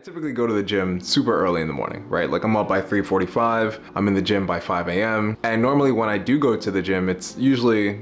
typically go to the gym super early in the morning, right? Like I'm up by 3:45, I'm in the gym by 5 a.m. And normally when I do go to the gym, it's usually,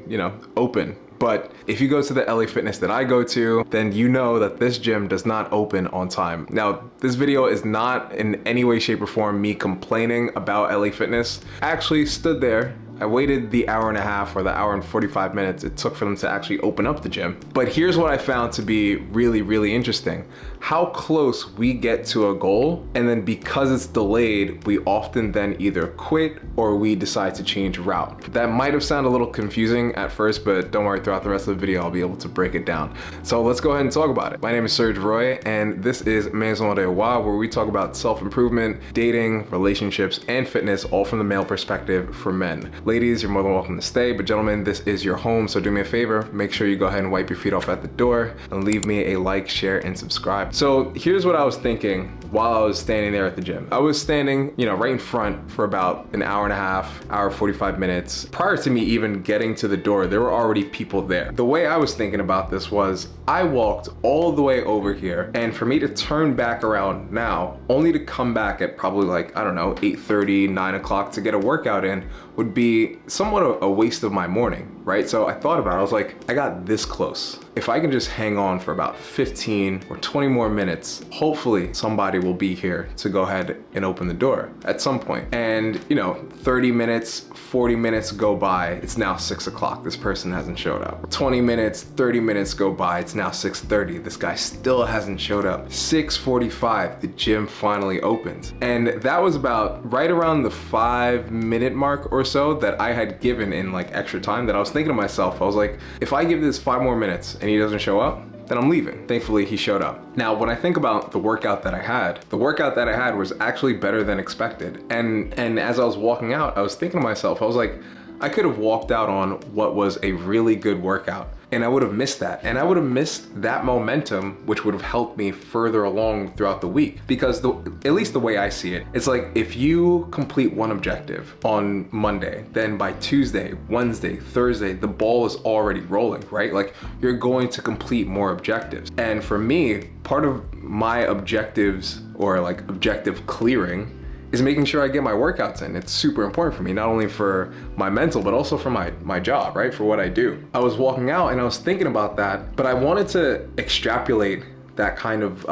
open. But if you go to the LA Fitness that I go to, then you know that this gym does not open on time. Now, this video is not in any way, shape, or form me complaining about LA Fitness. I actually stood there. I waited the hour and a half or the hour and 45 minutes it took for them to actually open up the gym. But here's what I found to be really, really interesting. How close we get to a goal, and then because it's delayed, we often then either quit or we decide to change route. That might have sounded a little confusing at first, but don't worry, throughout the rest of the video, I'll be able to break it down. So let's go ahead and talk about it. My name is Serge Roy, and this is Maison de Roi, where we talk about self-improvement, dating, relationships, and fitness, all from the male perspective for men. Ladies, you're more than welcome to stay, but gentlemen, this is your home, so do me a favor, make sure you go ahead and wipe your feet off at the door and leave me a like, share, and subscribe. So here's what I was thinking while I was standing there at the gym. I was standing, right in front for about an hour and a half, hour 45 minutes. Prior to me even getting to the door, there were already people there. The way I was thinking about this was, I walked all the way over here, and for me to turn back around now, only to come back at probably 8:30, 9 o'clock to get a workout in, would be somewhat a waste of my morning, right? So I thought about it, I was like, I got this close. If I can just hang on for about 15 or 20 more minutes, hopefully somebody will be here to go ahead and open the door at some point. And 30 minutes, 40 minutes go by, it's now 6 o'clock, this person hasn't showed up. 20 minutes, 30 minutes go by, it's now 6:30, this guy still hasn't showed up. 6:45, the gym finally opens. And that was about right around the 5-minute mark or so that I had given in extra time, that I was thinking to myself, I was like, if I give this 5 more minutes and he doesn't show up, then I'm leaving. Thankfully, he showed up. Now, when I think about the workout that I had was actually better than expected. And as I was walking out, I was thinking to myself, I was like, I could have walked out on what was a really good workout, and I would have missed that. And I would have missed that momentum, which would have helped me further along throughout the week. Because at least the way I see it, it's like if you complete one objective on Monday, then by Tuesday, Wednesday, Thursday, the ball is already rolling, right? Like you're going to complete more objectives. And for me, part of my objectives or objective clearing is making sure I get my workouts in. It's super important for me, not only for my mental, but also for my job, right? For what I do. I was walking out and I was thinking about that, but I wanted to extrapolate that kind of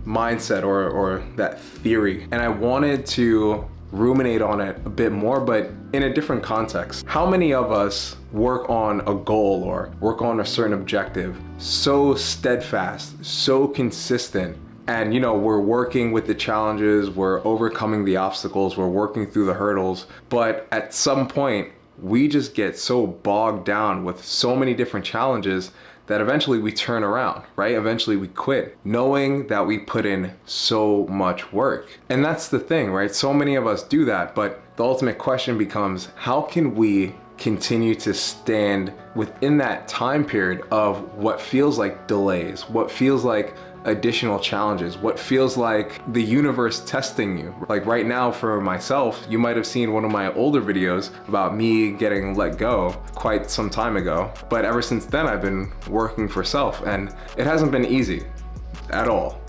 mindset or that theory. And I wanted to ruminate on it a bit more, but in a different context. How many of us work on a goal or work on a certain objective so steadfast, so consistent, and we're working with the challenges, we're overcoming the obstacles, we're working through the hurdles, but at some point we just get so bogged down with so many different challenges that eventually we turn around, right? Eventually we quit, knowing that we put in so much work. And that's the thing, right? So many of us do that, but the ultimate question becomes, how can we continue to stand within that time period of what feels like delays, what feels like additional challenges, what feels like the universe testing you? Like right now for myself, you might have seen one of my older videos about me getting let go quite some time ago. But ever since then, I've been working for self, and it hasn't been easy at all.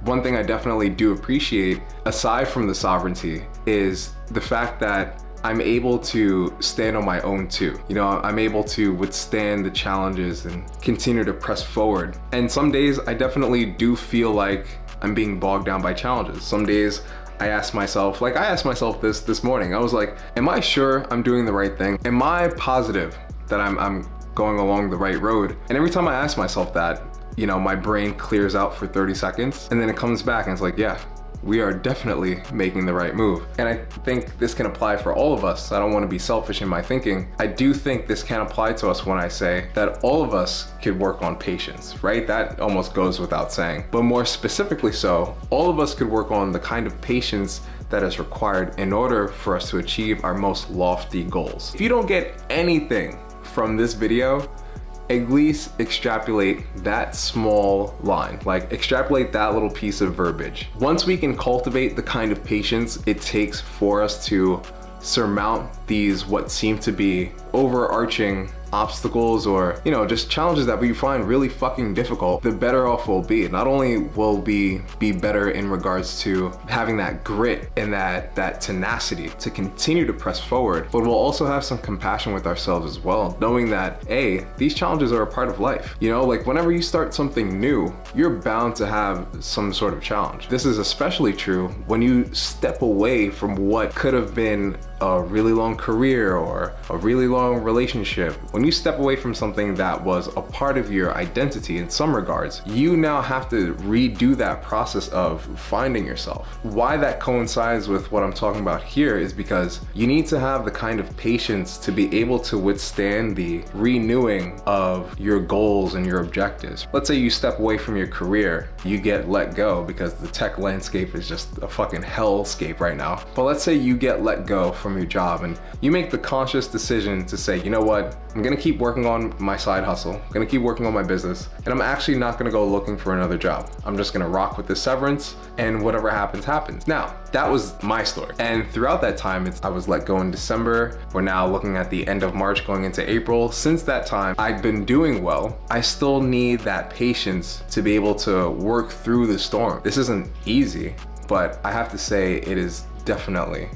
One thing I definitely do appreciate, aside from the sovereignty, is the fact that I'm able to stand on my own too. I'm able to withstand the challenges and continue to press forward. And some days I definitely do feel like I'm being bogged down by challenges. Some days I ask myself, this morning, I was like, am I sure I'm doing the right thing? Am I positive that I'm going along the right road? And every time I ask myself that, my brain clears out for 30 seconds and then it comes back and it's like, yeah, we are definitely making the right move. And I think this can apply for all of us. I don't want to be selfish in my thinking. I do think this can apply to us when I say that all of us could work on patience, right? That almost goes without saying. But more specifically so, all of us could work on the kind of patience that is required in order for us to achieve our most lofty goals. If you don't get anything from this video, at least extrapolate that small line, extrapolate that little piece of verbiage. Once we can cultivate the kind of patience it takes for us to surmount these what seem to be overarching obstacles or, you know, just challenges that we find really fucking difficult, the better off we'll be. Not only will we be better in regards to having that grit and that tenacity to continue to press forward, but we'll also have some compassion with ourselves as well, knowing that, hey, these challenges are a part of life. You know, like whenever you start something new, you're bound to have some sort of challenge. This is especially true when you step away from what could have been a really long career or a really long relationship. When you step away from something that was a part of your identity in some regards, you now have to redo that process of finding yourself. Why that coincides with what I'm talking about here is because you need to have the kind of patience to be able to withstand the renewing of your goals and your objectives. Let's say you step away from your career, you get let go because the tech landscape is just a fucking hellscape right now. But let's say you get let go from your job and you make the conscious decision to say, you know what, I'm gonna keep working on my side hustle, I'm gonna keep working on my business, and I'm actually not gonna go looking for another job. I'm just gonna rock with the severance, and whatever happens, happens. Now, that was my story. And throughout that time, I was let go in December. We're now looking at the end of March going into April. Since that time, I've been doing well. I still need that patience to be able to work through the storm. This isn't easy, but I have to say it is definitely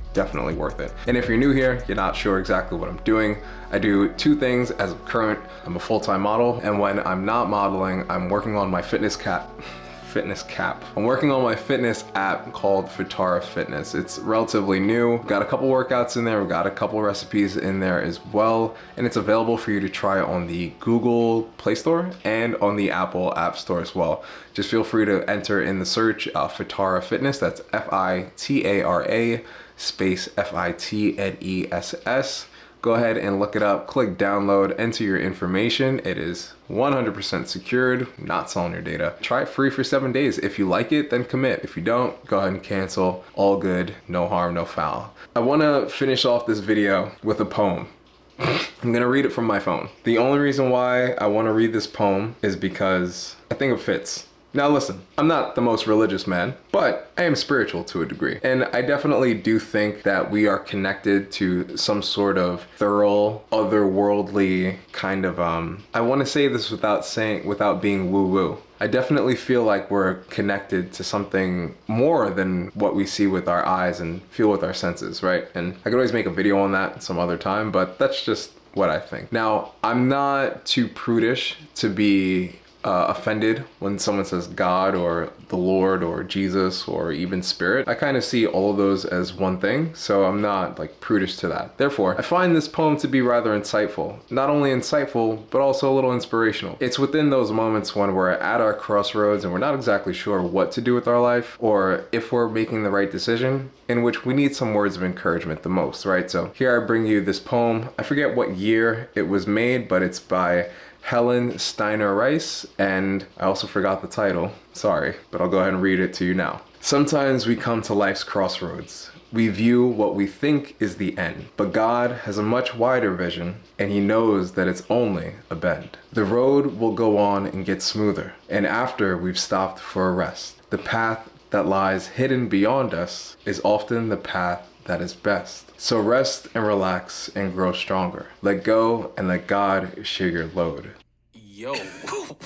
worth it. And if you're new here, you're not sure exactly what I'm doing, I do two things as of current. I'm a full-time model, and when I'm not modeling, I'm working on my fitness cap. I'm working on my fitness app called Fitara Fitness. It's relatively new. We've got a couple workouts in there. We've got a couple recipes in there as well. And it's available for you to try on the Google Play Store and on the Apple App Store as well. Just feel free to enter in the search Fitara Fitness. That's F-I-T-A-R-A space F-I-T-N-E-S-S. Go ahead and look it up, click download, enter your information. It is 100% secured, not selling your data. Try it free for 7 days. If you like it, then commit. If you don't, go ahead and cancel. All good, no harm, no foul. I wanna finish off this video with a poem. I'm gonna read it from my phone. The only reason why I wanna read this poem is because I think it fits. Now listen, I'm not the most religious man, but I am spiritual to a degree. And I definitely do think that we are connected to some sort of thorough, otherworldly kind of, I wanna say this without being woo-woo. I definitely feel like we're connected to something more than what we see with our eyes and feel with our senses, right? And I could always make a video on that some other time, but that's just what I think. Now, I'm not too prudish to be offended when someone says God or the Lord or Jesus or even spirit. I kind of see all of those as one thing, so I'm not like prudish to that. Therefore, I find this poem to be rather insightful. Not only insightful, but also a little inspirational. It's within those moments when we're at our crossroads and we're not exactly sure what to do with our life or if we're making the right decision, in which we need some words of encouragement the most, right? So here I bring you this poem. I forget what year it was made, but it's by Helen Steiner Rice, and I also forgot the title, sorry, but I'll go ahead and read it to you now. Sometimes we come to life's crossroads. We view what we think is the end, but God has a much wider vision, and He knows that it's only a bend. The road will go on and get smoother, and after we've stopped for a rest, the path that lies hidden beyond us is often the path that is best. So rest and relax and grow stronger. Let go and let God share your load. Yo,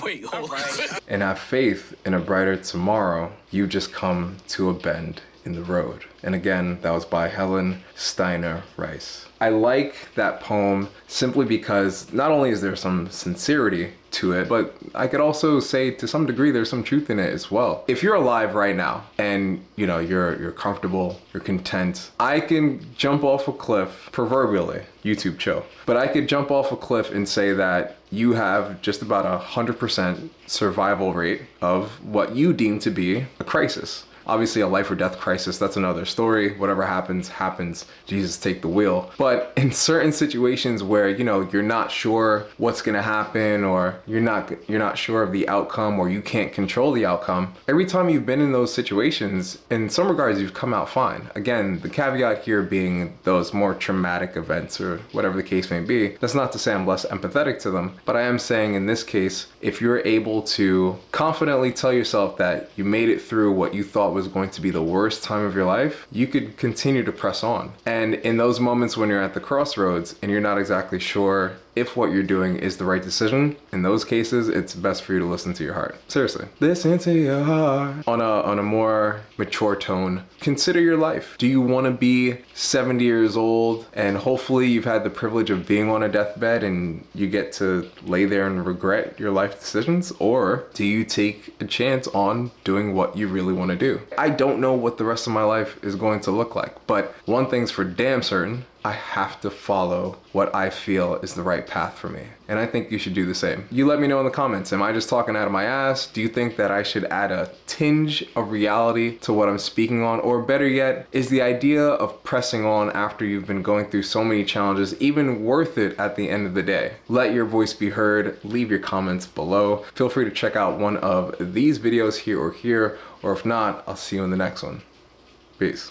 wait, hold on. And have faith in a brighter tomorrow. You just come to a bend in the road. And again, that was by Helen Steiner Rice. I like that poem simply because not only is there some sincerity to it, but I could also say to some degree there's some truth in it as well. If you're alive right now and you know you're comfortable, you're content, I can jump off a cliff, proverbially, YouTube chill, but I could jump off a cliff and say that you have just about 100% survival rate of what you deem to be a crisis. Obviously a life or death crisis, that's another story. Whatever happens, happens. Jesus, take the wheel. But in certain situations where, you know, you're not sure what's gonna happen or you're not sure of the outcome or you can't control the outcome, every time you've been in those situations, in some regards, you've come out fine. Again, the caveat here being those more traumatic events or whatever the case may be. That's not to say I'm less empathetic to them, but I am saying in this case, if you're able to confidently tell yourself that you made it through what you thought was going to be the worst time of your life, you could continue to press on. And in those moments when you're at the crossroads and you're not exactly sure if what you're doing is the right decision. In those cases, it's best for you to listen to your heart. Seriously, listen to your heart. On a more mature tone, consider your life. Do you want to be 70 years old and hopefully you've had the privilege of being on a deathbed and you get to lay there and regret your life decisions? Or do you take a chance on doing what you really want to do? I don't know what the rest of my life is going to look like, but one thing's for damn certain: I have to follow what I feel is the right path for me. And I think you should do the same. You let me know in the comments, am I just talking out of my ass? Do you think that I should add a tinge of reality to what I'm speaking on? Or better yet, is the idea of pressing on after you've been going through so many challenges even worth it at the end of the day? Let your voice be heard. Leave your comments below. Feel free to check out one of these videos here, or if not, I'll see you in the next one. Peace.